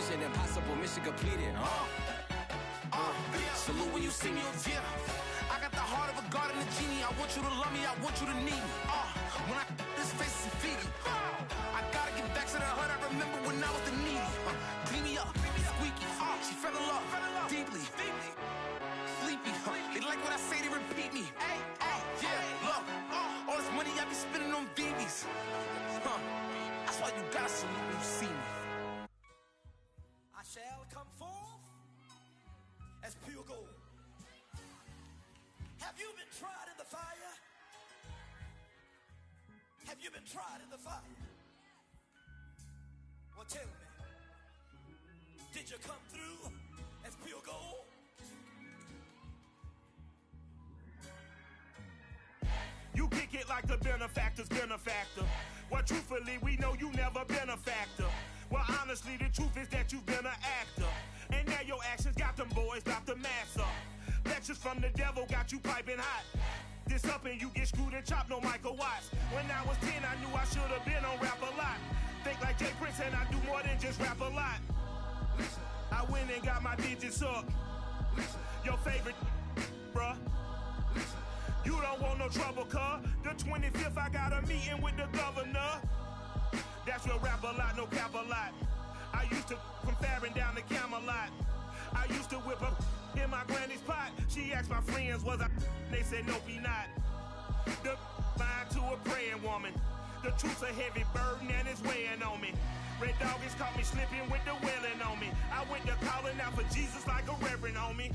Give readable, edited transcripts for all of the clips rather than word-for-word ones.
Mission impossible, mission completed. Salute when you see me. Yeah, I got the heart of a god and a genie. I want you to love me, I want you to need me. When I this face is Fiji. I gotta get back to the hood. I remember when I was the needy. Clean me up, squeaky. She fell in love deeply. Sleepy. They like what I say, they repeat me. Yeah, look, all this money I be spending on BBs. That's why you gotta salute when you see me. I shall come forth as pure gold. Have you been tried in the fire? Have you been tried in the fire? Well, tell me, did you come through as pure gold? You kick it like the benefactor's benefactor. Well, truthfully, we know you never been a factor. Well, honestly, the truth is that you've been an actor. And now your actions got them boys dropped the mask up. Lectures from the devil got you piping hot. This up and you get screwed and chopped, no Michael Watts. When I was 10, I knew I should have been on rap a lot. Think like Jay Prince and I do more than just rap a lot. I went and got my digits up. Your favorite, bruh. You don't want no trouble, cuz. The 25th, I got a meeting with the governor. That's real rap a lot, no cap a lot. I used to from Farron down to Camelot. I used to whip up in my granny's pot. She asked my friends, was I? They said, nope, he not. The line to a praying woman. The truth's a heavy burden and it's weighing on me. Red Doggies caught me slipping with the wailing on me. I went to calling out for Jesus like a reverend on me.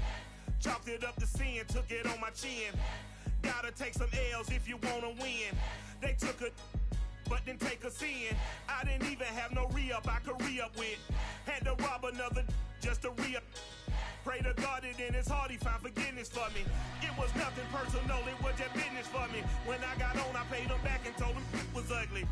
Chalked it up to sin, took it on my chin. Gotta take some L's if you wanna win. They took a but didn't take a sin. I didn't even have no re-up I could re-up with. Had to rob another just to re-up. Pray to God that in his heart he found forgiveness for me. It was nothing personal, it was just business for me. When I got on, I paid him back and told him it was ugly.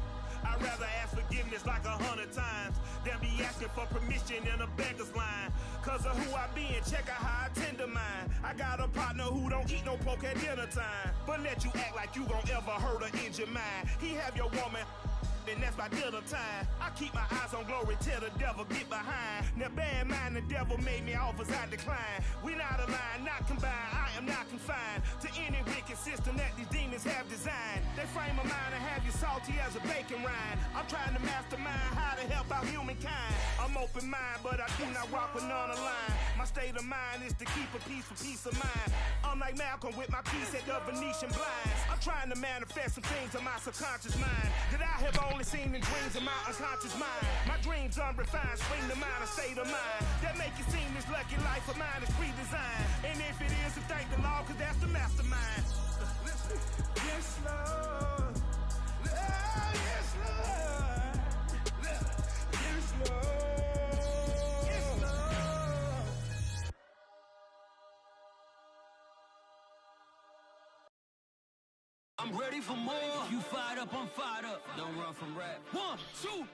I'd rather ask forgiveness like 100 times than be asking for permission in a beggar's line. Cause of who I be and check out how I tend to mine. I got a partner who don't eat no pork at dinner time, but let you act like you gon' ever hurt or injure mine. He have your woman and that's by dinner time. I keep my eyes on glory till the devil get behind. Now bear in mind the devil made me offers I decline. We not aligned, not combined, I am not confined to any wicked system that these demons have designed. They frame a mind and have you salty as a bacon rind. I'm trying to mastermind how to help out humankind. I'm open mind, but I do not rock with none aligned. My state of mind is to keep a peace for peace of mind. Unlike Malcolm with my piece at the Venetian blinds. I'm trying to manifest some things in my subconscious mind that I have only seen in dreams in my unconscious mind. My dreams unrefined, spring to mind, a state of mind that make it seem this lucky life of mine is pre-designed. And if it is, then thank the Lord, cause that's the mastermind. Yes, Lord. Yes, Lord. Yes, Lord. Yes, Lord. I'm ready for more. You fired up, I'm fired up. Don't run from rap. 1, 2, 3.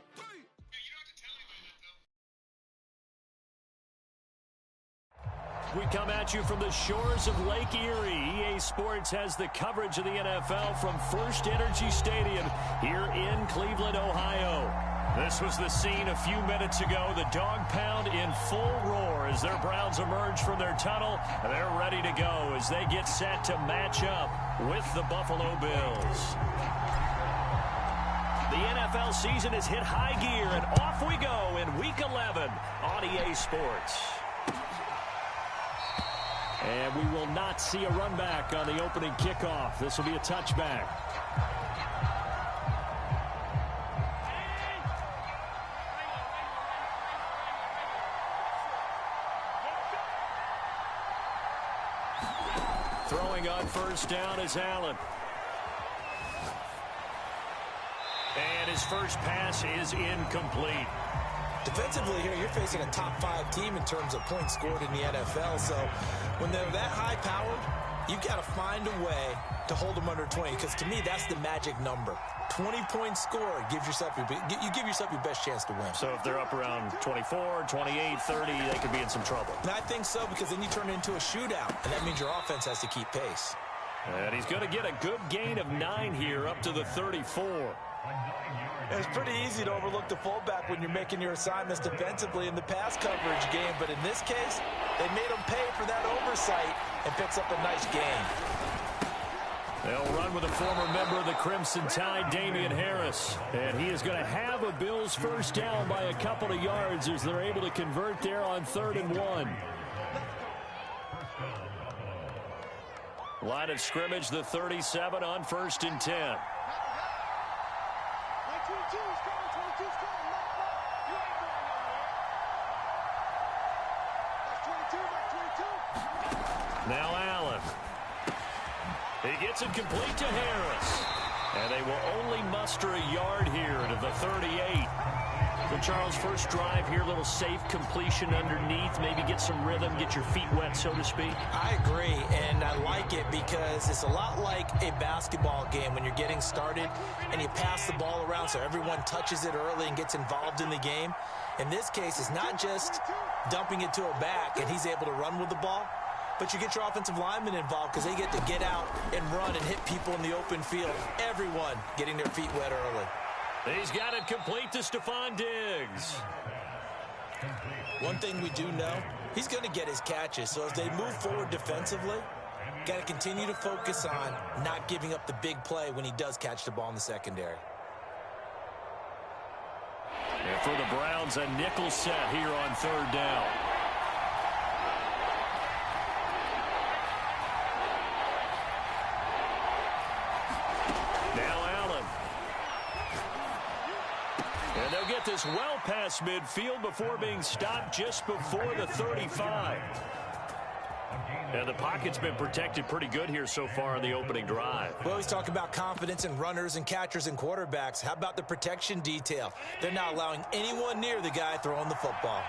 We come at you from the shores of Lake Erie. EA Sports has the coverage of the NFL from First Energy Stadium here in Cleveland, Ohio. This was the scene a few minutes ago. The dog pound in full roar as their Browns emerge from their tunnel. They're ready to go as they get set to match up with the Buffalo Bills. The NFL season has hit high gear, and off we go in Week 11 on EA Sports. And we will not see a run back on the opening kickoff. This will be a touchback. Throwing on first down is Allen. And his first pass is incomplete. Defensively here, you're facing a top 5 team in terms of points scored in the NFL. So when they're that high-powered, you've got to find a way to hold them under 20. Because to me, that's the magic number. 20 points scored gives yourself you give yourself your best chance to win. So if they're up around 24, 28, 30, they could be in some trouble. And I think so, because then you turn it into a shootout, and that means your offense has to keep pace. And he's going to get a good gain of 9 here up to the 34. It's pretty easy to overlook the fullback when you're making your assignments defensively in the pass coverage game, but in this case, they made him pay for that oversight and picks up a nice gain. They'll run with a former member of the Crimson Tide, Damian Harris. And he is going to have a Bills first down by a couple of yards as they're able to convert there on 3rd and 1. Line of scrimmage, the 37 on 1st and 10. Now Allen. He gets it complete to Harris. And they will only muster a yard here to the 38. So Charles, first drive here, little safe completion underneath. Maybe get some rhythm, get your feet wet, so to speak. I agree, and I like it because it's a lot like a basketball game when you're getting started and you pass the ball around so everyone touches it early and gets involved in the game. In this case, it's not just dumping it to a back and he's able to run with the ball, but you get your offensive linemen involved because they get to get out and run and hit people in the open field. Everyone getting their feet wet early. He's got it complete to Stephon Diggs. One thing we do know, he's going to get his catches. So as they move forward defensively, got to continue to focus on not giving up the big play when he does catch the ball in the secondary. And for the Browns, a nickel set here on 3rd down. And they'll get this well past midfield before being stopped just before the 35. And the pocket's been protected pretty good here so far in the opening drive. We always talk about confidence in runners and catchers and quarterbacks. How about the protection detail? They're not allowing anyone near the guy throwing the football.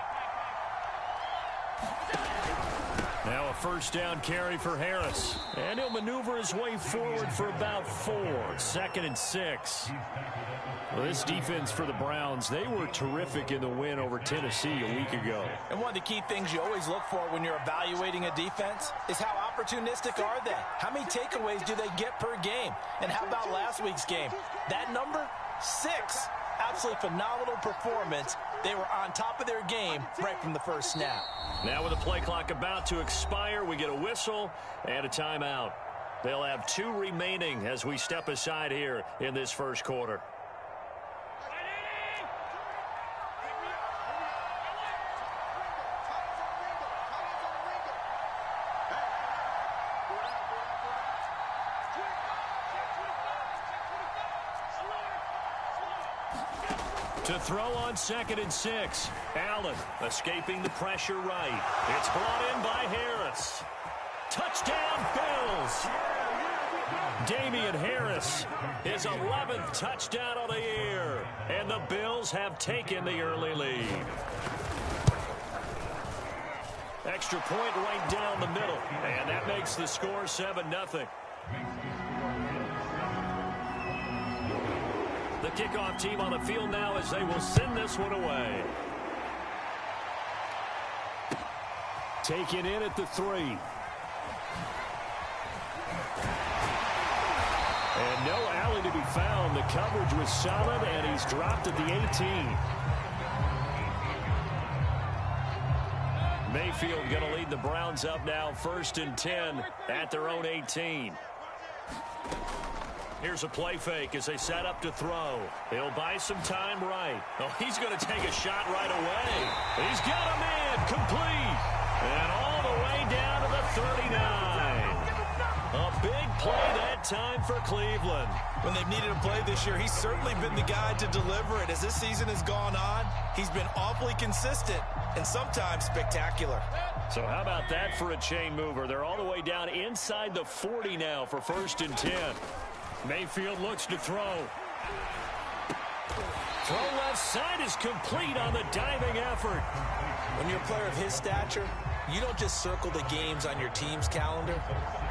Now a first down carry for Harris. And he'll maneuver his way forward for about 4. 2nd and 6. Well, this defense for the Browns, they were terrific in the win over Tennessee a week ago. And one of the key things you always look for when you're evaluating a defense is how opportunistic are they? How many takeaways do they get per game? And how about last week's game? That number, 6. Absolutely phenomenal performance. They were on top of their game right from the first snap. Now with the play clock about to expire, we get a whistle and a timeout. They'll have 2 remaining as we step aside here in this first quarter. To throw on 2nd and 6. Allen escaping the pressure right. It's brought in by Harris. Touchdown, Bills. Damian Harris, his 11th touchdown of the year. And the Bills have taken the early lead. Extra point right down the middle. And that makes the score 7-0. The kickoff team on the field now as they will send this one away. Taken in at the 3. And no alley to be found. The coverage was solid, and he's dropped at the 18. Mayfield going to lead the Browns up now 1st and 10 at their own 18. Here's a play fake as they set up to throw. He'll buy some time right. Oh, he's going to take a shot right away. He's got him in, complete. And all the way down to the 39. A big play that time for Cleveland. When they've needed a play this year, he's certainly been the guy to deliver it. As this season has gone on, he's been awfully consistent and sometimes spectacular. So how about that for a chain mover? They're all the way down inside the 40 now for 1st and 10. Mayfield looks to throw. Throw left side is complete on the diving effort. When you're a player of his stature, you don't just circle the games on your team's calendar.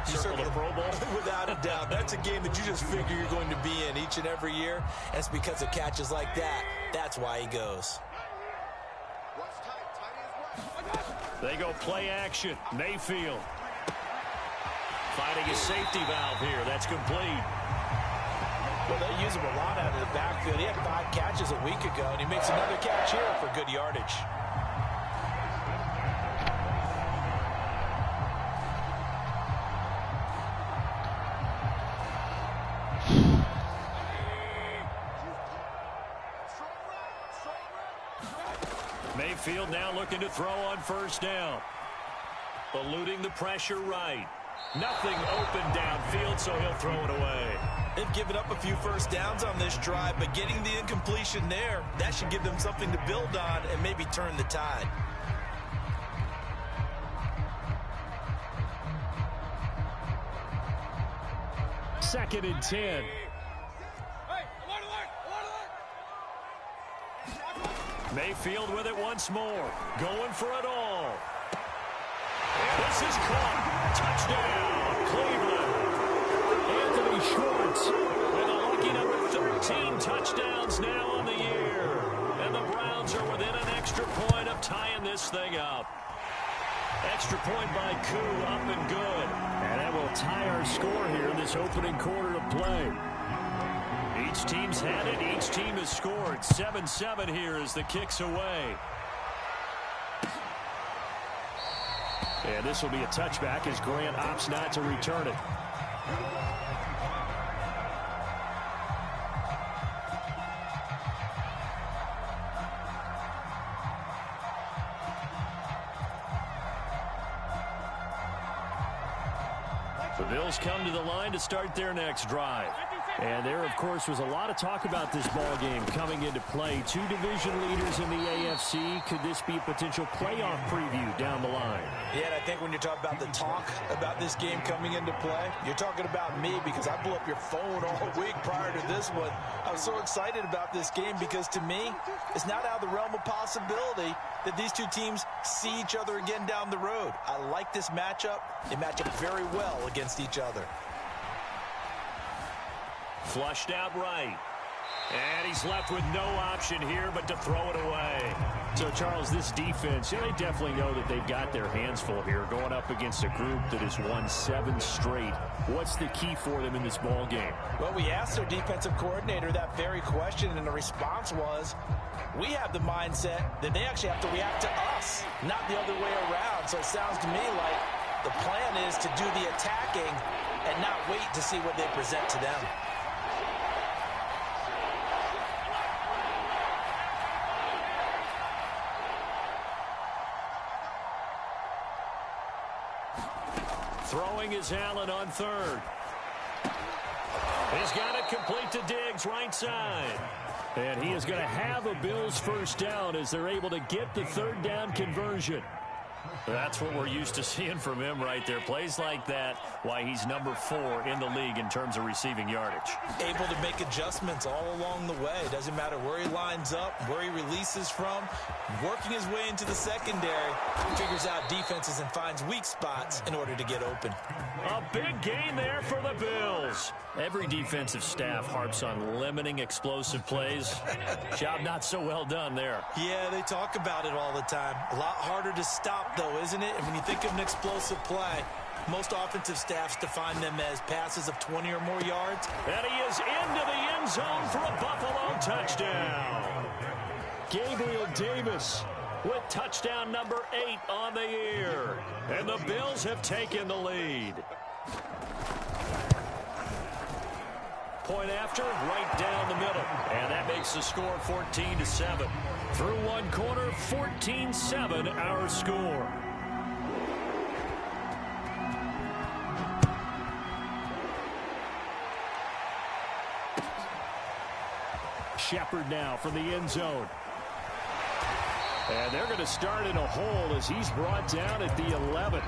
You circle the Pro Bowl? Without a doubt. That's a game that you just figure you're going to be in each and every year. And it's because of catches like that. That's why he goes. They go play action. Mayfield finding a safety valve here. That's complete. Well, they use him a lot out of the backfield. He had 5 catches a week ago, and he makes another catch here for good yardage. Mayfield now looking to throw on first down. Eluding the pressure right. Nothing open downfield, so he'll throw it away. They've given up a few first downs on this drive, but getting the incompletion there, that should give them something to build on and maybe turn the tide. Second and 10. Mayfield with it once more. Going for it all. This is caught. Touchdown, Cleveland. Anthony Schwartz with a lucky number 13 touchdowns now on the year. And the Browns are within an extra point of tying this thing up. Extra point by Koo, up and good. And that will tie our score here in this opening quarter of play. Each team's had it. Each team has scored. 7-7 here as the kick's away. And this will be a touchback as Grant opts not to return it. The Bills come to the line to start their next drive. And there, of course, was a lot of talk about this ball game coming into play. 2 division leaders in the AFC. Could this be a potential playoff preview down the line? Yeah, and I think when you're talking about the talk about this game coming into play, you're talking about me because I blew up your phone all week prior to this one. I was so excited about this game because, to me, it's not out of the realm of possibility that these 2 teams see each other again down the road. I like this matchup. They match up very well against each other. Flushed out right. And he's left with no option here but to throw it away. So, Charles, this defense, they definitely know that they've got their hands full here going up against a group that has won 7 straight. What's the key for them in this ball game? Well, we asked their defensive coordinator that very question, and the response was, we have the mindset that they actually have to react to us, not the other way around. So it sounds to me like the plan is to do the attacking and not wait to see what they present to them. Throwing is Allen on third. He's got it complete to Diggs, right side. And he is going to have a Bills first down as they're able to get the third down conversion. That's what we're used to seeing from him right there. Plays like that, why he's number 4 in the league in terms of receiving yardage. Able to make adjustments all along the way. Doesn't matter where he lines up, where he releases from. Working his way into the secondary. Figures out defenses and finds weak spots in order to get open. A big gain there for the Bills. Every defensive staff harps on limiting explosive plays. Job not so well done there. Yeah, they talk about it all the time. A lot harder to stop, though, isn't it? And when you think of an explosive play, most offensive staffs define them as passes of 20 or more yards. And he is into the end zone for a Buffalo touchdown. Gabriel Davis with touchdown number 8 on the year. And the Bills have taken the lead. Point after, right down the middle. And that makes the score 14-7. Through one quarter, 14-7 our score. Shepard now from the end zone. And they're going to start in a hole as he's brought down at the 11.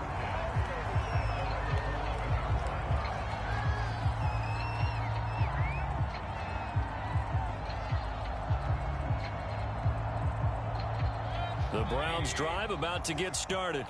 The Browns drive about to get started.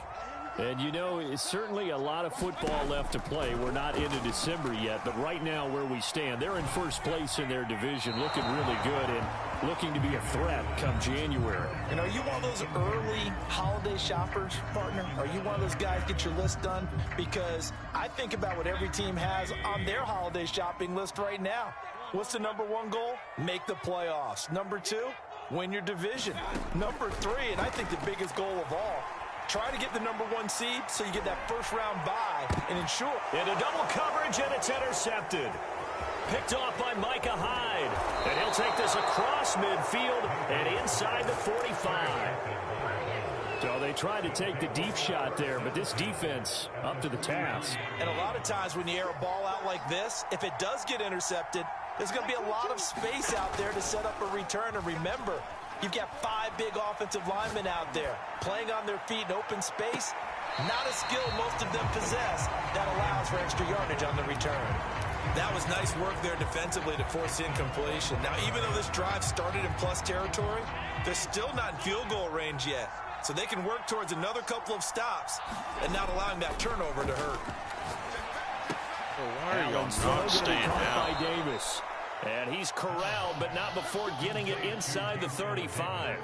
And, you know, it's certainly a lot of football left to play. We're not into December yet, but right now where we stand, they're in first place in their division, looking really good and looking to be a threat come January. And are you one of those early holiday shoppers, partner? Are you one of those guys get your list done? Because I think about what every team has on their holiday shopping list right now. What's the number one goal? Make the playoffs. Number 2, win your division. Number 3, and I think the biggest goal of all, try to get the number 1 seed so you get that first-round bye and ensure. Into double coverage, and it's intercepted. Picked off by Micah Hyde. And he'll take this across midfield and inside the 45. So they tried to take the deep shot there, but this defense up to the task. And a lot of times when you air a ball out like this, if it does get intercepted, there's going to be a lot of space out there to set up a return. And remember, you've got 5 big offensive linemen out there playing on their feet in open space. Not a skill most of them possess that allows for extra yardage on the return. That was nice work there defensively to force incompletion. Now, even though this drive started in plus territory, they're still not in field goal range yet. So they can work towards another couple of stops and not allowing that turnover to hurt. Well, why are y'all not staying down? By Davis. And he's corralled, but not before getting it inside the 35.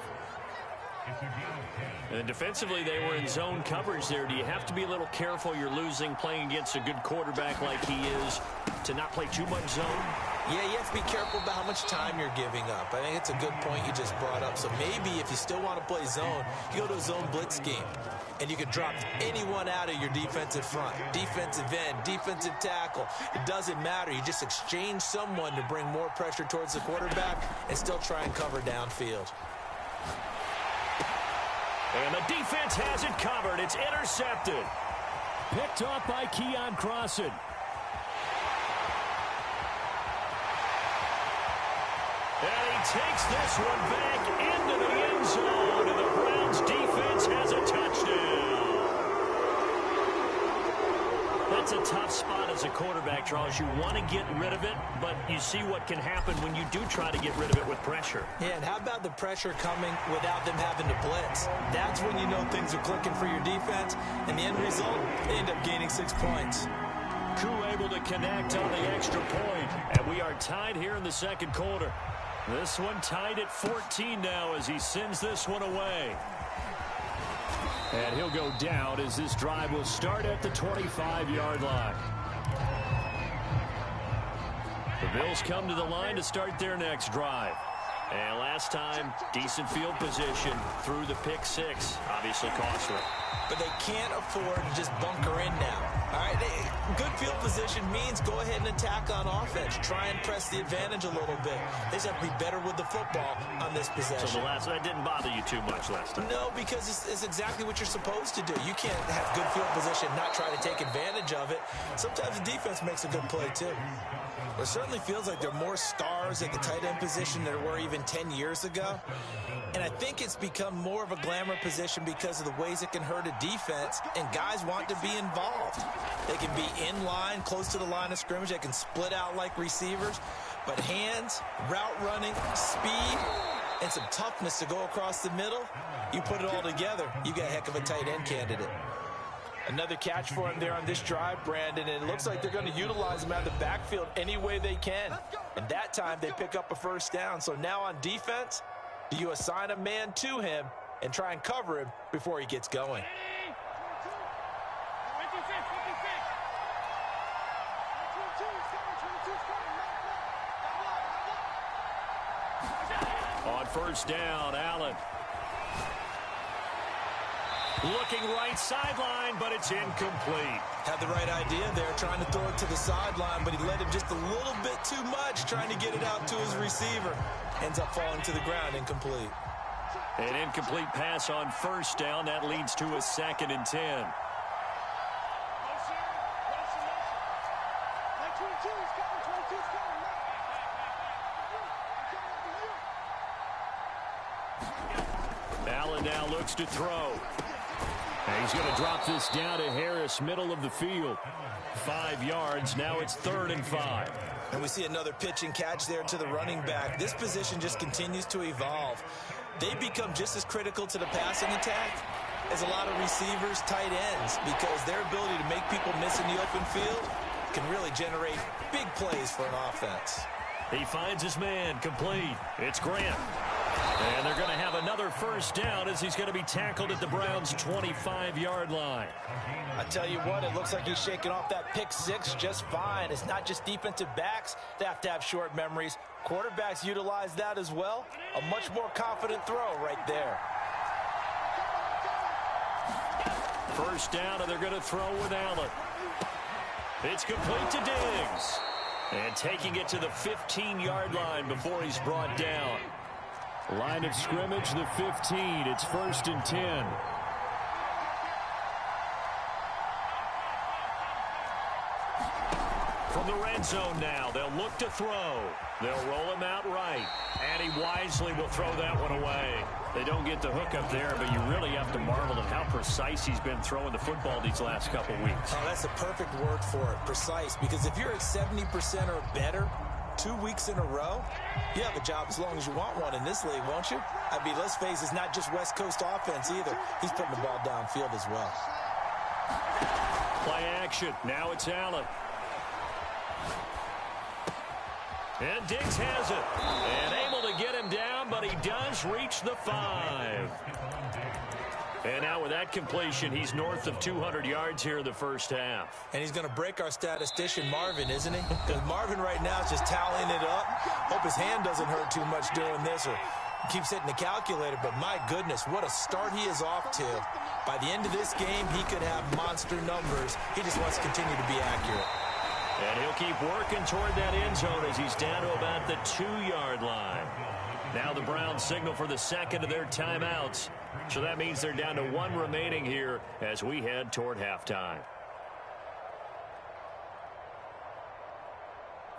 And defensively, they were in zone coverage there. Do you have to be a little careful? You're losing playing against a good quarterback like he is to not play too much zone? Yeah, you have to be careful about how much time you're giving up. I think it's a good point you just brought up. So maybe if you still want to play zone, you go to a zone blitz scheme. And you can drop anyone out of your defensive front. Defensive end, defensive tackle. It doesn't matter. You just exchange someone to bring more pressure towards the quarterback and still try and cover downfield. And the defense has it covered. It's intercepted. Picked off by Keon Crossan. And he takes this one back into the end zone. And the Browns defense has a touchdown. That's a tough spot as a quarterback, Charles. You want to get rid of it, but you see what can happen when you do try to get rid of it with pressure. Yeah, and how about the pressure coming without them having to blitz? That's when you know things are clicking for your defense, and the end result, they end up gaining 6 points. Koo able to connect on the extra point, and we are tied here in the second quarter. This one tied at 14 now as he sends this one away. And he'll go down as this drive will start at the 25-yard line. The Bills come to the line to start their next drive. And last time, decent field position through the pick 6. Obviously costly. But they can't afford to just bunker in now. All right, good field position means go ahead and attack on offense. Try and press the advantage a little bit. They just have to be better with the football on this possession. So that didn't bother you too much last time? No, because it's exactly what you're supposed to do. You can't have good field position and not try to take advantage of it. Sometimes the defense makes a good play, too. It certainly feels like there are more stars at the tight end position than there were even 10 years ago. And I think it's become more of a glamour position because of the ways it can hurt a defense, and guys want to be involved. They can be in line, close to the line of scrimmage. They can split out like receivers. But hands, route running, speed, and some toughness to go across the middle, you put it all together, you got a heck of a tight end candidate. Another catch for him there on this drive, Brandon, and it looks like they're going to utilize him out of the backfield any way they can. And that time they pick up a first down. So now on defense, do you assign a man to him and try and cover him before he gets going? On first down, Allen. Looking right sideline, but it's incomplete. Had the right idea there, trying to throw it to the sideline, but he led him just a little bit too much, trying to get it out to his receiver. Ends up falling to the ground, incomplete. An incomplete pass on first down. That leads to a 2nd and 10. Allen now looks to throw. And he's going to drop this down to Harris, middle of the field. 5 yards. Now it's 3rd and 5. And we see another pitch and catch there to the running back. This position just continues to evolve. They become just as critical to the passing attack as a lot of receivers, tight ends, because their ability to make people miss in the open field can really generate big plays for an offense. He finds his man complete. It's Grant. And they're going to have another first down as he's going to be tackled at the Browns' 25-yard line. I tell you what, it looks like he's shaking off that pick six just fine. It's not just defensive backs that have to have short memories. Quarterbacks utilize that as well. A much more confident throw right there. First down, and they're going to throw with Allen. It's complete to Diggs. And taking it to the 15-yard line before he's brought down. Line of scrimmage, the 15. It's 1st and 10. From the red zone now, they'll look to throw. They'll roll him out right. And he wisely will throw that one away. They don't get the hook up there, but you really have to marvel at how precise he's been throwing the football these last couple weeks. Oh, that's a perfect word for it, precise. Because if you're at 70% or better 2 weeks in a row, you have a job as long as you want one in this league, won't you? I mean, let's face it, it's not just West Coast offense either. He's putting the ball downfield as well. Play action. Now it's Allen. And Diggs has it. And able to get him down, but he does reach the 5. And now with that completion, he's north of 200 yards here in the first half. And he's going to break our statistician, Marvin, isn't he? Because Marvin right now is just tallying it up. Hope his hand doesn't hurt too much doing this or keeps hitting the calculator. But my goodness, what a start he is off to. By the end of this game, he could have monster numbers. He just wants to continue to be accurate. And he'll keep working toward that end zone as he's down to about the 2-yard line. Now the Browns signal for the second of their timeouts. So that means they're down to 1 remaining here as we head toward halftime.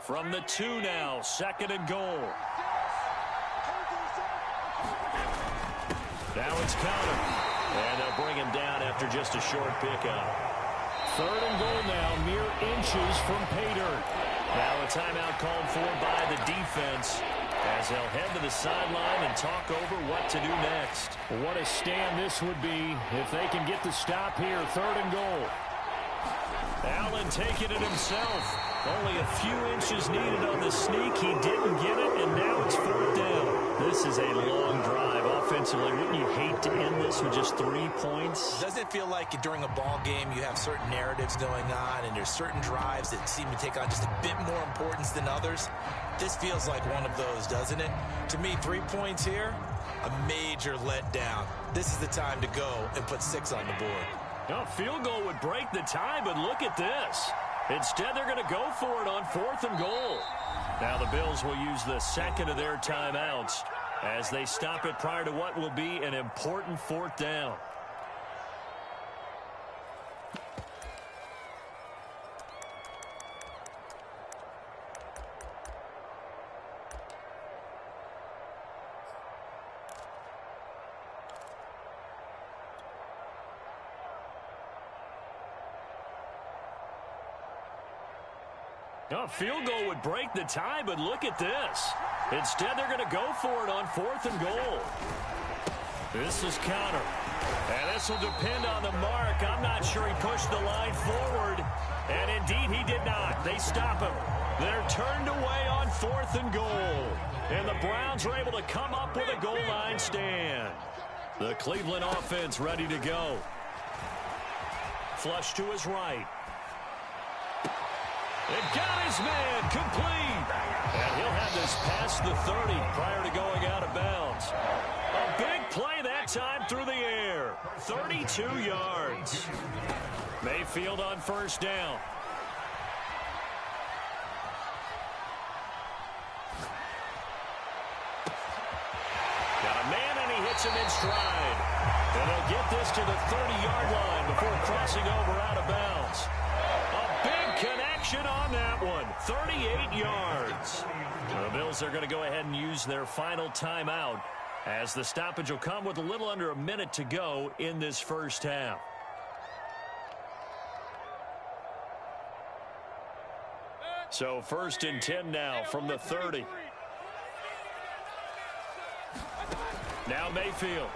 From the 2 now, 2nd and goal. Now it's Conner. And they'll bring him down after just a short pickup. 3rd and goal now, mere inches from pay dirt. Now a timeout called for by the defense as they'll head to the sideline and talk over what to do next. What a stand this would be if they can get the stop here. 3rd and goal. Allen taking it himself. Only a few inches needed on the sneak. He didn't get it, and now it's 4th down. This is a long drive offensively. Wouldn't you hate to end this with just 3 points? Doesn't it feel like during a ball game you have certain narratives going on and there's certain drives that seem to take on just a bit more importance than others? This feels like one of those, doesn't it? To me, 3 points here, a major letdown. This is the time to go and put 6 on the board. A field goal would break the tie, but look at this. Instead, they're going to go for it on 4th and goal. Now the Bills will use the second of their timeouts as they stop it prior to what will be an important 4th down. A field goal would break the tie, but look at this. Instead, they're going to go for it on 4th and goal. This is Conner. And this will depend on the mark. I'm not sure he pushed the line forward. And indeed, he did not. They stop him. They're turned away on 4th and goal. And the Browns are able to come up with a goal line stand. The Cleveland offense ready to go. Flush to his right. It got his man complete. And he'll have this past the 30 prior to going out of bounds. A big play that time through the air. 32 yards. Mayfield on 1st down. Got a man and he hits him in stride. And they'll get this to the 30-yard line before crossing over out of bounds. A big connection on that one. 38 yards. The Bills are going to go ahead and use their final timeout as the stoppage will come with a little under a minute to go in this first half. So 1st and 10 now from the 30. Now Mayfield.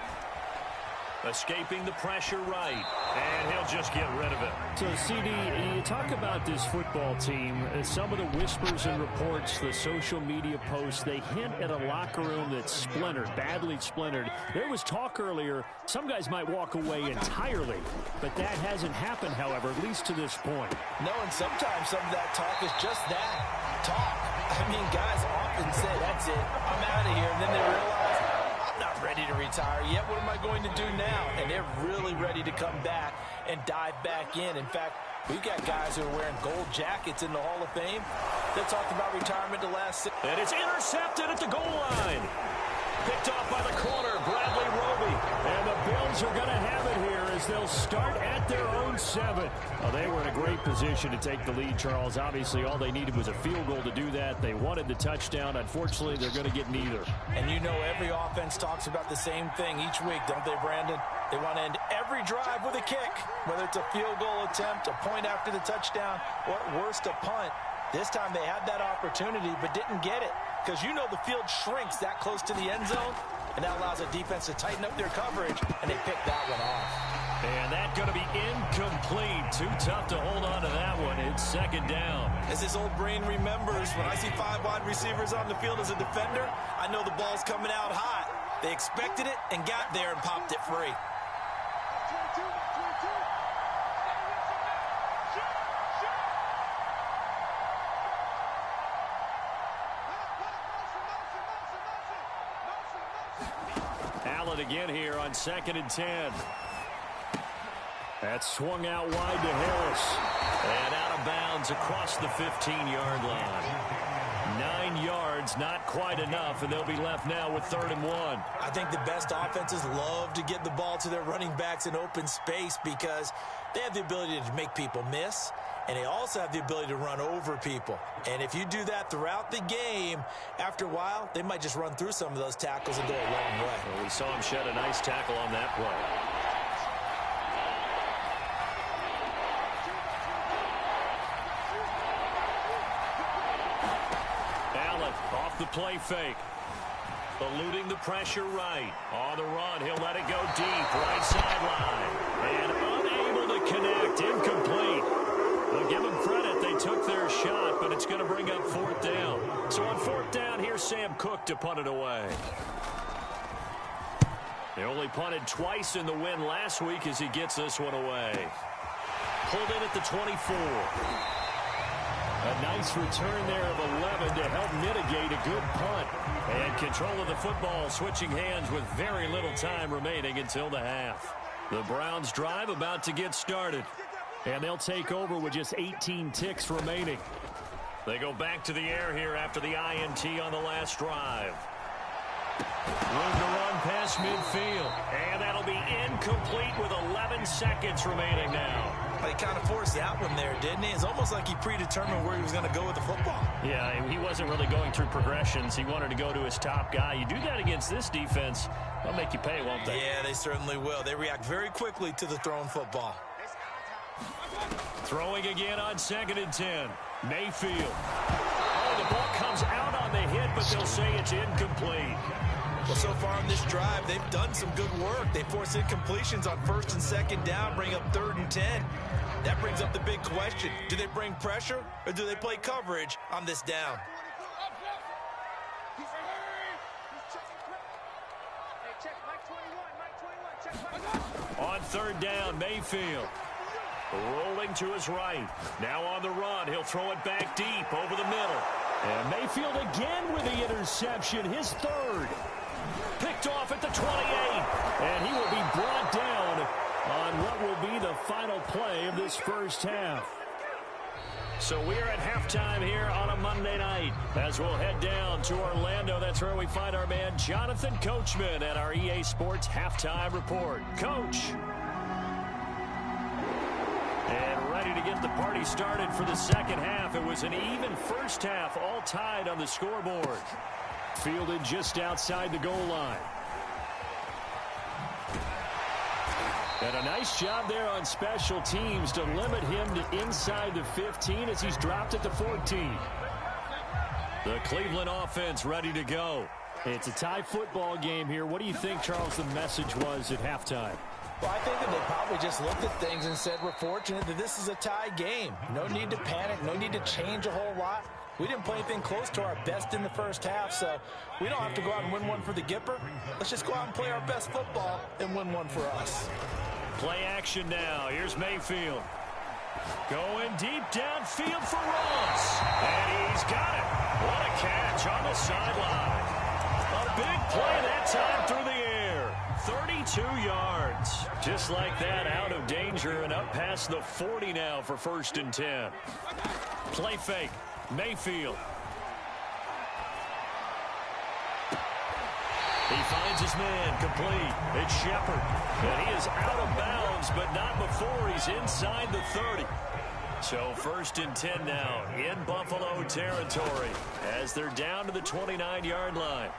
Escaping the pressure right. And he'll just get rid of it. So, CD, you talk about this football team. Some of the whispers and reports, the social media posts, they hint at a locker room that's splintered, badly splintered. There was talk earlier, some guys might walk away entirely. But that hasn't happened, however, at least to this point. No, and sometimes some of that talk is just that, talk. I mean, guys often say, that's it, I'm out of here. And then they realize, I'm not ready to retire yet. What am I going to do now? And they're really ready to come back and dive back in. In fact, we've got guys who are wearing gold jackets in the Hall of Fame that talked about retirement the last 6. And it's intercepted at the goal line. Picked off by the corner, Bradley Roby. And the Bills are going to have it here as they'll start at their own 7. Well, they were in a great position to take the lead, Charles. Obviously, all they needed was a field goal to do that. They wanted the touchdown. Unfortunately, they're going to get neither. And you know every offense talks about the same thing each week, don't they, Brandon? They want to end every drive with a kick, whether it's a field goal attempt, a point after the touchdown, or at worst, a punt. This time they had that opportunity but didn't get it because you know the field shrinks that close to the end zone, and that allows a defense to tighten up their coverage, and they picked that one off. And that's going to be incomplete. Too tough to hold on to that one. It's second down. As his old brain remembers, when I see 5 wide receivers on the field as a defender, I know the ball's coming out hot. They expected it and got there and popped it free. Allen again here on 2nd and 10. That swung out wide to Harris. And out of bounds across the 15-yard line. 9 yards, not quite enough, and they'll be left now with 3rd and 1. I think the best offenses love to get the ball to their running backs in open space because they have the ability to make people miss, and they also have the ability to run over people. And if you do that throughout the game, after a while, they might just run through some of those tackles and go a long way. Well, we saw him shed a nice tackle on that play. Off the play fake. Eluding the pressure right. On the run, he'll let it go deep. Right sideline. And unable to connect. Incomplete. They'll give them credit. They took their shot, but it's going to bring up 4th down. So on 4th down, here's Sam Cook to punt it away. They only punted twice in the win last week as he gets this one away. Pulled in at the 24. A nice return there of 11 to help mitigate a good punt. And control of the football switching hands with very little time remaining until the half. The Browns drive about to get started. And they'll take over with just 18 ticks remaining. They go back to the air here after the INT on the last drive. Room to run past midfield. And that'll be incomplete with 11 seconds remaining now. He kind of forced that one there, didn't he? It's almost like he predetermined where he was going to go with the football. Yeah, he wasn't really going through progressions. He wanted to go to his top guy. You do that against this defense, they'll make you pay, won't they? Yeah, they certainly will. They react very quickly to the thrown football. Throwing again on 2nd and 10. Mayfield. Oh, the ball comes out on the hit, but they'll say it's incomplete. Well, so far on this drive, they've done some good work. They force incompletions on 1st and 2nd down, bring up 3rd and 10. That brings up the big question. Do they bring pressure or do they play coverage on this down? On 3rd down, Mayfield. Rolling to his right. Now on the run. He'll throw it back deep over the middle. And Mayfield again with the interception, his 3rd. Picked off at the 28. And he will be brought down on what will be the final play of this first half. So we're at halftime here on a Monday night as we'll head down to Orlando. That's where we find our man Jonathan Coachman at our EA Sports Halftime Report. Coach. And ready to get the party started for the second half. It was an even first half, all tied on the scoreboard. Fielded just outside the goal line. And a nice job there on special teams to limit him to inside the 15 as he's dropped at the 14. The Cleveland offense ready to go. It's a tie football game here. What do you think, Charles, the message was at halftime? Well, I think that they probably just looked at things and said, we're fortunate that this is a tie game. No need to panic, no need to change a whole lot. We didn't play anything close to our best in the first half, so we don't have to go out and win one for the Gipper. Let's just go out and play our best football and win one for us. Play action now. Here's Mayfield. Going deep downfield for Ross. And he's got it. What a catch on the sideline. A big play that time through the air. 32 yards. Just like that, out of danger and up past the 40 now for 1st and 10. Play fake. Mayfield. He finds his man, complete. It's Shepard. And he is out of bounds, but not before he's inside the 30. So 1st and 10 now in Buffalo territory as they're down to the 29-yard line.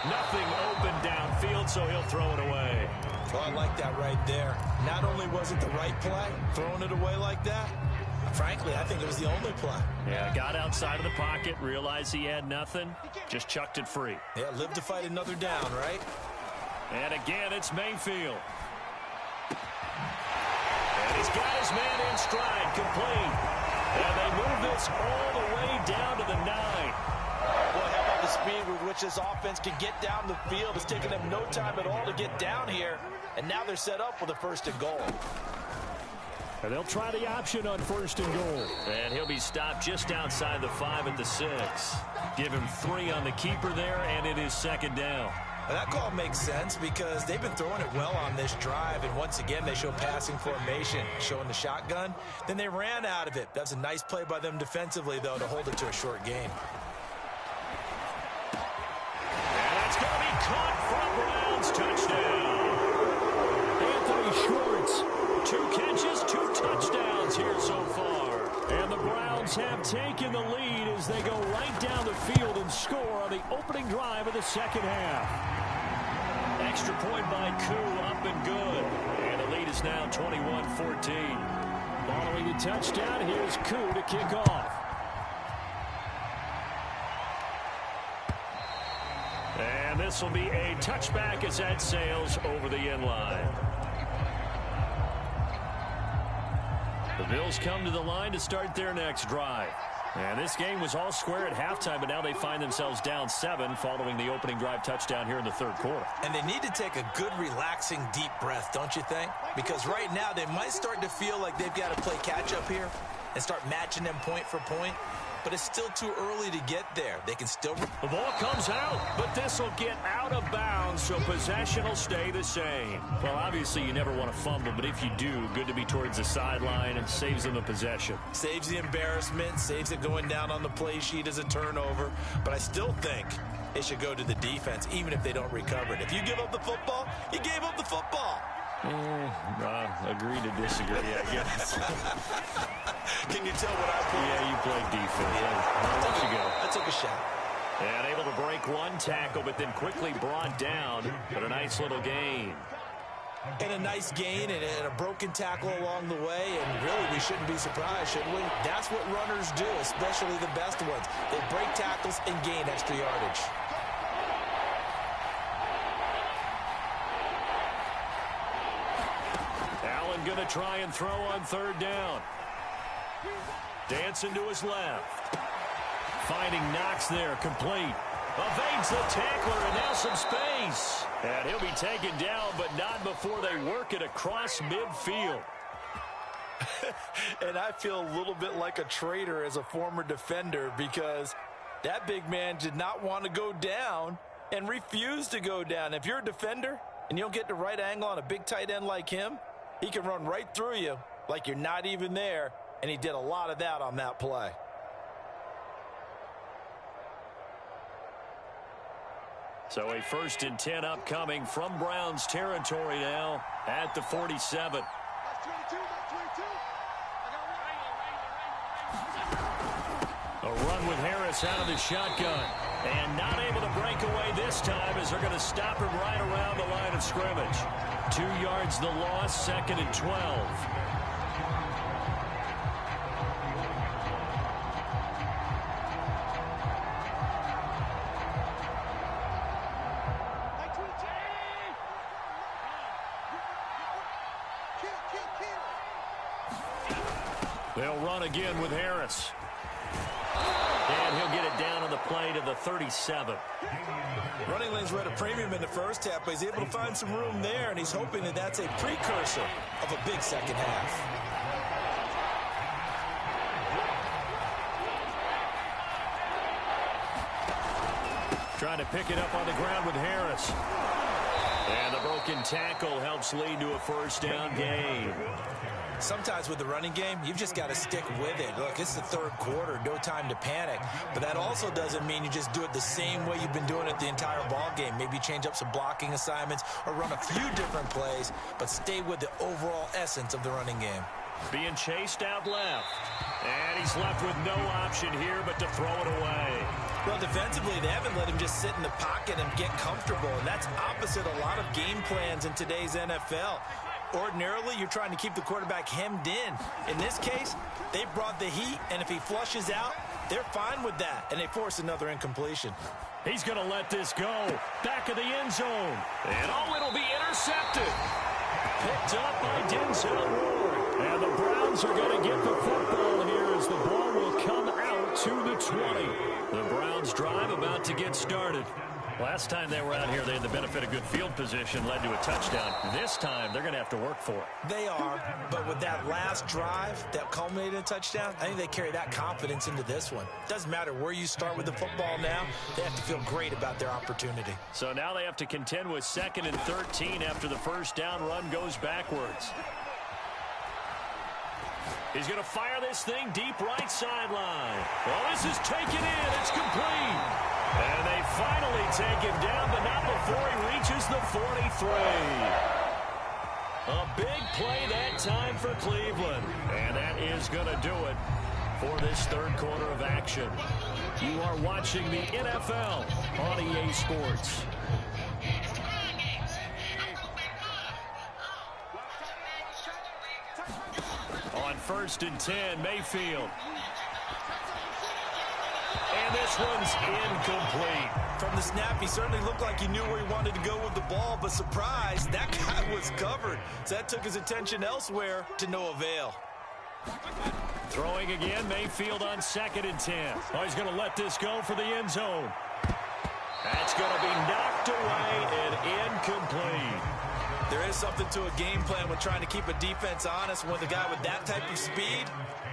Nothing open downfield, so he'll throw it away. Well, I like that right there. Not only was it the right play, throwing it away like that, frankly, I think it was the only play. Yeah, got outside of the pocket, realized he had nothing, just chucked it free. Yeah, live to fight another down, right? And again, it's Mayfield. And he's got his man in stride, complete. And they move this all the way down to the 9. Boy, how about the speed with which this offense can get down the field? It's taken them no time at all to get down here. And now they're set up with a 1st and goal. And they'll try the option on 1st and goal. And he'll be stopped just outside the 5 at the 6. Give him 3 on the keeper there, and it is 2nd down. Well, that call makes sense because they've been throwing it well on this drive, and once again they show passing formation, showing the shotgun. Then they ran out of it. That's a nice play by them defensively, though, to hold it to a short gain. And that's going to be caught for a Browns touchdown. Anthony Schwartz, 2 catches, 2 touchdowns here so far. And the Browns have taken the lead as they go right down the field and score on the opening drive of the 2nd half. Extra point by Koo, up and good. And the lead is now 21-14. Following the touchdown, here's Koo to kick off. And this will be a touchback as that sails over the end line. The Bills come to the line to start their next drive. And this game was all square at halftime, but now they find themselves down 7 following the opening drive touchdown here in the 3rd quarter. And they need to take a good, relaxing, deep breath, don't you think? Because right now they might start to feel like they've got to play catch-up here and start matching them point for point. But it's still too early to get there. They can still... The ball comes out, but this will get out of bounds, so possession will stay the same. Well, obviously, you never want to fumble, but if you do, good to be towards the sideline and saves them the possession. Saves the embarrassment, saves it going down on the play sheet as a turnover. But I still think it should go to the defense, even if they don't recover it. If you give up the football, you gave up the football. Agree to disagree, I guess. Can you tell what I played? Yeah, you played defense. I'll let you go. I took a shot. And able to break one tackle, but then quickly brought down. But a nice little gain. And a nice gain and a broken tackle along the way. And really, we shouldn't be surprised, should we? That's what runners do, especially the best ones. They break tackles and gain extra yardage. Going to try and throw on 3rd down. Dancing to his left. Finding Knox there, complete. Evades the tackler, and now some space. And he'll be taken down, but not before they work it across midfield. And I feel a little bit like a traitor as a former defender because that big man did not want to go down and refused to go down. If you're a defender and you don't get the right angle on a big tight end like him, he can run right through you like you're not even there, and he did a lot of that on that play. So a 1st and 10 upcoming from Browns territory now at the 47. A run with Harris out of the shotgun. And not able to break away this time as they're going to stop him right around the line of scrimmage. 2 yards the loss, 2nd and 12. They'll run again with Harris. And he'll get it down on the play to the 37. Running lanes were at a premium in the first half, but he's able to find some room there, and he's hoping that that's a precursor of a big second half. Trying to pick it up on the ground with Harris. And the broken tackle helps lead to a first down gain. Sometimes with the running game, you've just got to stick with it. Look, it's the third quarter, no time to panic. But that also doesn't mean you just do it the same way you've been doing it the entire ball game. Maybe change up some blocking assignments or run a few different plays, but stay with the overall essence of the running game. Being chased out left. And he's left with no option here but to throw it away. Well, defensively, they haven't let him just sit in the pocket and get comfortable, and that's opposite a lot of game plans in today's NFL. Ordinarily, you're trying to keep the quarterback hemmed in. In this case, they brought the heat, and if he flushes out, they're fine with that, and they force another incompletion. He's going to let this go. Back of the end zone. And it'll be intercepted. Picked up by Denzel Ward. And the Browns are going to get the football here as the ball will come out to the 20. The Browns drive about to get started. Last time they were out here, they had the benefit of good field position, led to a touchdown. This time, they're going to have to work for it. They are, but with that last drive that culminated in a touchdown, I think they carry that confidence into this one. Doesn't matter where you start with the football now, they have to feel great about their opportunity. So now they have to contend with 2nd and 13 after the first down run goes backwards. He's going to fire this thing deep right sideline. Well, this is taken in. It's complete. And they finally take him down, but not before he reaches the 43. A big play that time for Cleveland. And that is going to do it for this third quarter of action. You are watching the NFL on EA Sports. On 1st and 10, Mayfield. And this one's incomplete. From the snap, he certainly looked like he knew where he wanted to go with the ball, but surprise, that guy was covered. So that took his attention elsewhere to no avail. Throwing again, Mayfield on 2nd and 10. Oh, he's going to let this go for the end zone. That's going to be knocked away and incomplete. There is something to a game plan with trying to keep a defense honest. With a guy with that type of speed,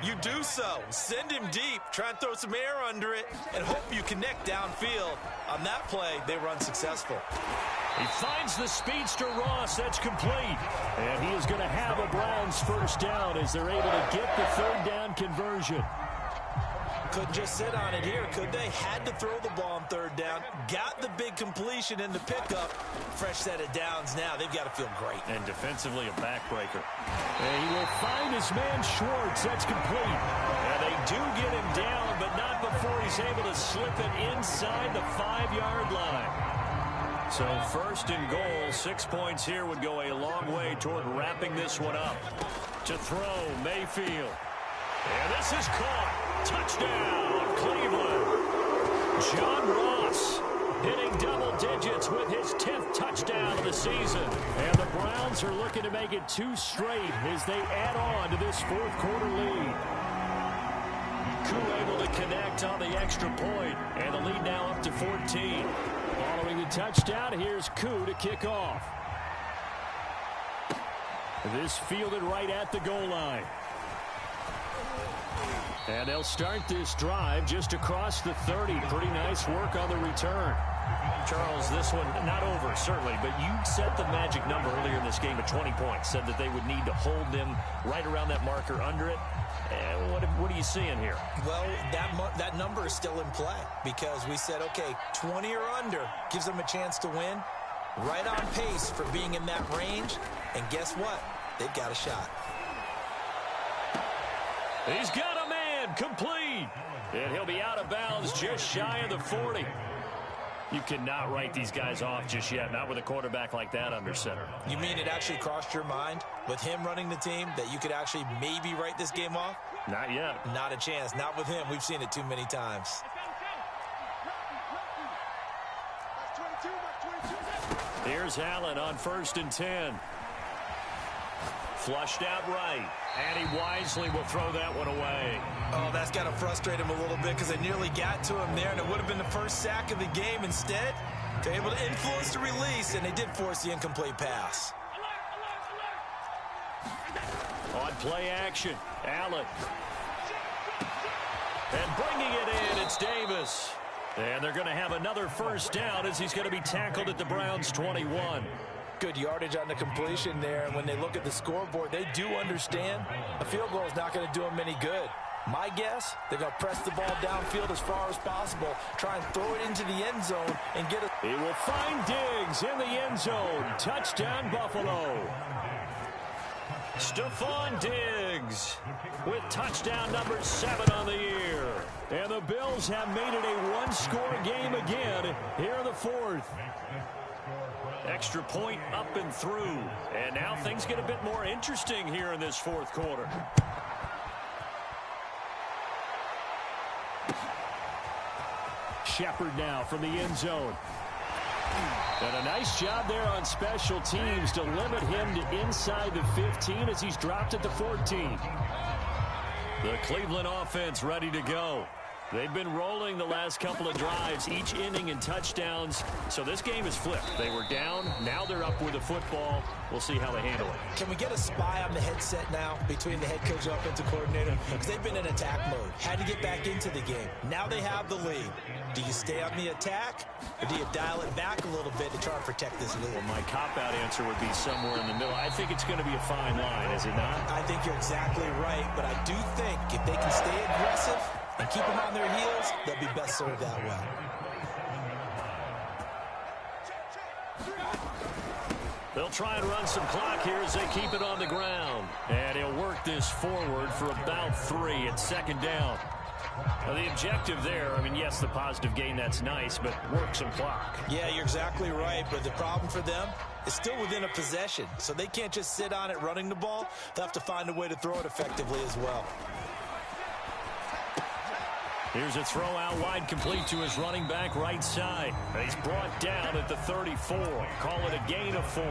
you do so. Send him deep, try and throw some air under it, and hope you connect downfield. On that play, they run successful. He finds the speedster Ross. That's complete. And he is going to have a Browns first down as they're able to get the third down conversion. Couldn't just sit on it here, could they? Had to throw the ball on third down. Got the big completion in the pickup. Fresh set of downs now. They've got to feel great. And defensively a backbreaker. And he will find his man Schwartz. That's complete. And they do get him down, but not before he's able to slip it inside the 5-yard line. So 1st and goal, 6 points here would go a long way toward wrapping this one up. To throw, Mayfield. And this is caught. Touchdown, Cleveland. John Ross hitting double digits with his 10th touchdown of the season. And the Browns are looking to make it 2 straight as they add on to this fourth quarter lead. Koo able to connect on the extra point, and the lead now up to 14. Following the touchdown, here's Koo to kick off. This fielded right at the goal line. And they'll start this drive just across the 30. Pretty nice work on the return. Charles, this one not over, certainly, but you set the magic number earlier in this game at 20 points. Said that they would need to hold them right around that marker under it. What are you seeing here? Well, that number is still in play because we said, okay, 20 or under gives them a chance to win. Right on pace for being in that range. And guess what? They've got a shot. He's got a man complete. And he'll be out of bounds just shy of the 40. You cannot write these guys off just yet, not with a quarterback like that under center. You mean it actually crossed your mind with him running the team that you could actually maybe write this game off? Not yet. Not a chance. Not with him. We've seen it too many times. Here's Allen on 1st and 10. Flushed out right. And he wisely will throw that one away. Oh, that's got to frustrate him a little bit because they nearly got to him there, and it would have been the first sack of the game. Instead, they're able to influence the release, and they did force the incomplete pass. On play action, Allen. And bringing it in, it's Davis. And they're going to have another first down as he's going to be tackled at the Browns' 21. Good yardage on the completion there, and when they look at the scoreboard, they do understand a field goal is not going to do them any good. My guess, they're going to press the ball downfield as far as possible, try and throw it into the end zone and get it. He will find Diggs in the end zone. Touchdown, Buffalo. Stephon Diggs with touchdown number 7 on the year. And the Bills have made it a one-score game again here in the fourth. Extra point up and through. And now things get a bit more interesting here in this fourth quarter. Shepard now from the end zone. And a nice job there on special teams to limit him to inside the 15 as he's dropped at the 14. The Cleveland offense ready to go. They've been rolling the last couple of drives, each inning in touchdowns. So this game is flipped. They were down. Now they're up with the football. We'll see how they handle it. Can we get a spy on the headset now between the head coach and offensive coordinator? Because they've been in attack mode. Had to get back into the game. Now they have the lead. Do you stay on the attack, or do you dial it back a little bit to try and protect this lead? Well, my cop-out answer would be somewhere in the middle. I think it's going to be a fine line, is it not? I think you're exactly right, but I do think if they can stay aggressive and keep them on their heels, they'll be best served that way. They'll try and run some clock here as they keep it on the ground. And he'll work this forward for about 3 at second down. Now, the objective there, I mean, yes, the positive gain, that's nice, but work some clock. Yeah, you're exactly right, but the problem for them is still within a possession, so they can't just sit on it running the ball. They'll have to find a way to throw it effectively as well. Here's a throw out wide, complete to his running back right side. And he's brought down at the 34. Call it a gain of 4.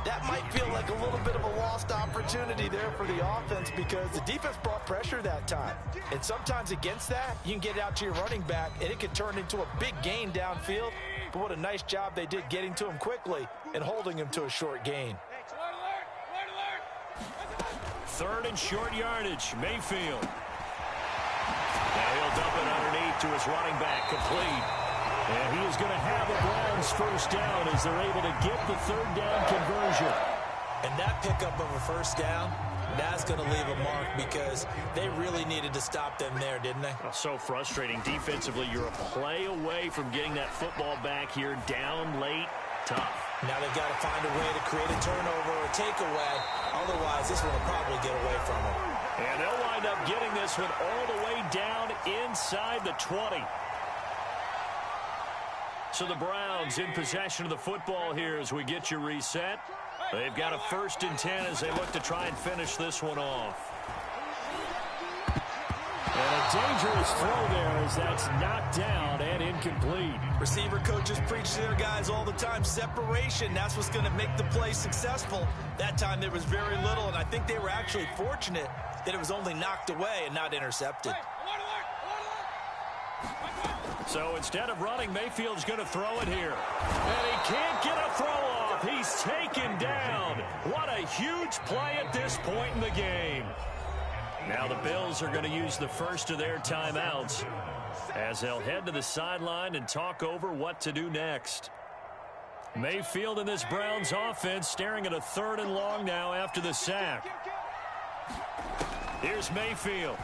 That might feel like a little bit of a lost opportunity there for the offense because the defense brought pressure that time. And sometimes against that, you can get out to your running back, and it can turn into a big gain downfield. But what a nice job they did getting to him quickly and holding him to a short gain. 3rd and short yardage, Mayfield. Now he'll dump it underneath to his running back, complete. And he is going to have the Browns first down as they're able to get the 3rd down conversion. And that pickup of a first down, that's going to leave a mark because they really needed to stop them there, didn't they? Oh, so frustrating. Defensively, you're a play away from getting that football back here, down late, tough. Now they've got to find a way to create a turnover or a takeaway. Otherwise, this one will probably get away from them. And they'll wind up getting this one all the way down inside the 20. So the Browns in possession of the football here as we get you reset. They've got a 1st and 10 as they look to try and finish this one off. And a dangerous throw there as that's knocked down and incomplete. Receiver coaches preach to their guys all the time. Separation, that's what's going to make the play successful. That time there was very little, and I think they were actually fortunate that it was only knocked away and not intercepted. So instead of running, Mayfield's going to throw it here. And he can't get a throw off. He's taken down. What a huge play at this point in the game. Now the Bills are going to use the first of their timeouts as they'll head to the sideline and talk over what to do next. Mayfield and this Browns offense staring at a 3rd and long now after the sack. Here's Mayfield.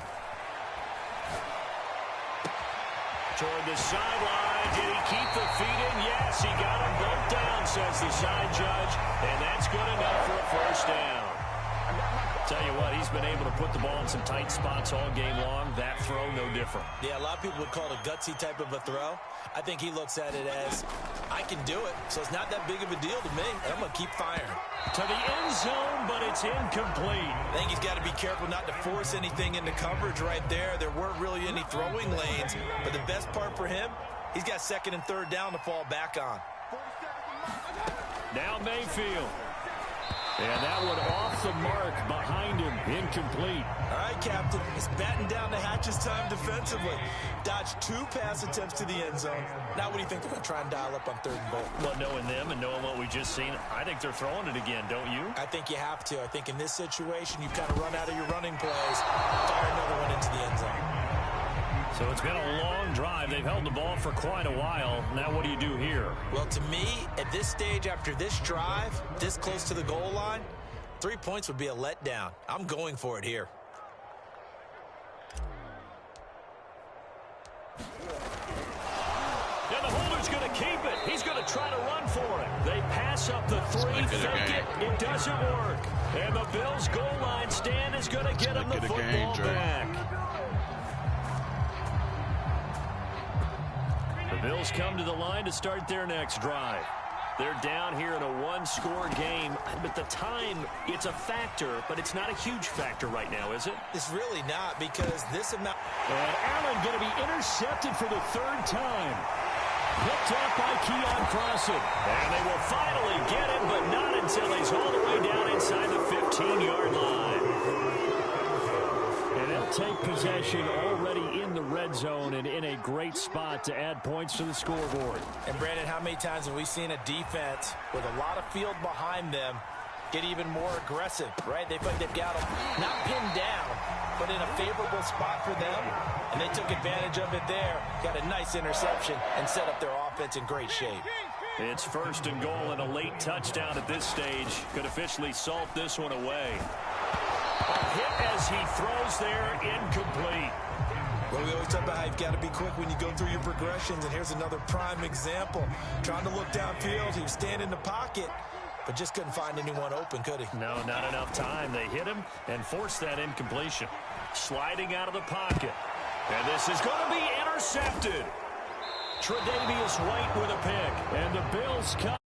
Toward the sideline. Did he keep the feet in? Yes, he got them both down, says the side judge. And that's good enough for a first down. Tell you what, he's been able to put the ball in some tight spots all game long. That throw, no different. Yeah, a lot of people would call it a gutsy type of a throw. I think he looks at it as, I can do it, so it's not that big of a deal to me, and I'm going to keep firing. To the end zone, but it's incomplete. I think he's got to be careful not to force anything into coverage right there. There weren't really any throwing lanes, but the best part for him, he's got 2nd and 3rd down to fall back on. Now Mayfield. And that one off the mark behind him. Incomplete. All right, Captain. He's batting down the hatches time defensively. Dodged 2 pass attempts to the end zone. Now what do you think they're going to try and dial up on 3rd and goal? Well, knowing them and knowing what we just seen, I think they're throwing it again, don't you? I think you have to. I think in this situation, you've kind of run out of your running plays. Fire another one into the end zone. So it's been a long drive. They've held the ball for quite a while. Now what do you do here? Well, to me, at this stage after this drive, this close to the goal line, 3 points would be a letdown. I'm going for it here. And the holder's going to keep it. He's going to try to run for it. They pass up the 3, fake it. It doesn't work. And the Bills' goal line stand is going to get them the football back. The Bills come to the line to start their next drive. They're down here in a 1-score game, but the time, it's a factor, but it's not a huge factor right now, is it? It's really not, because this amount... And Allen going to be intercepted for the 3rd time. Picked up by Keon Crossen. And they will finally get him, but not until he's all the way down inside the 15-yard line. And they'll take possession already in the red zone and in a great spot to add points to the scoreboard. And, Brandon, how many times have we seen a defense with a lot of field behind them get even more aggressive, right? They feel like they've got them not pinned down, but in a favorable spot for them, and they took advantage of it there, got a nice interception, and set up their offense in great shape. It's 1st and goal and a late touchdown at this stage. Could officially salt this one away. A hit as he throws there, incomplete. Well, we always talk about how you've got to be quick when you go through your progressions, and here's another prime example. Trying to look downfield, he was standing in the pocket, but just couldn't find anyone open, could he? No, not enough time. They hit him and forced that incompletion. Sliding out of the pocket. And this is going to be intercepted. Tre'Davious White with a pick. And the Bills come.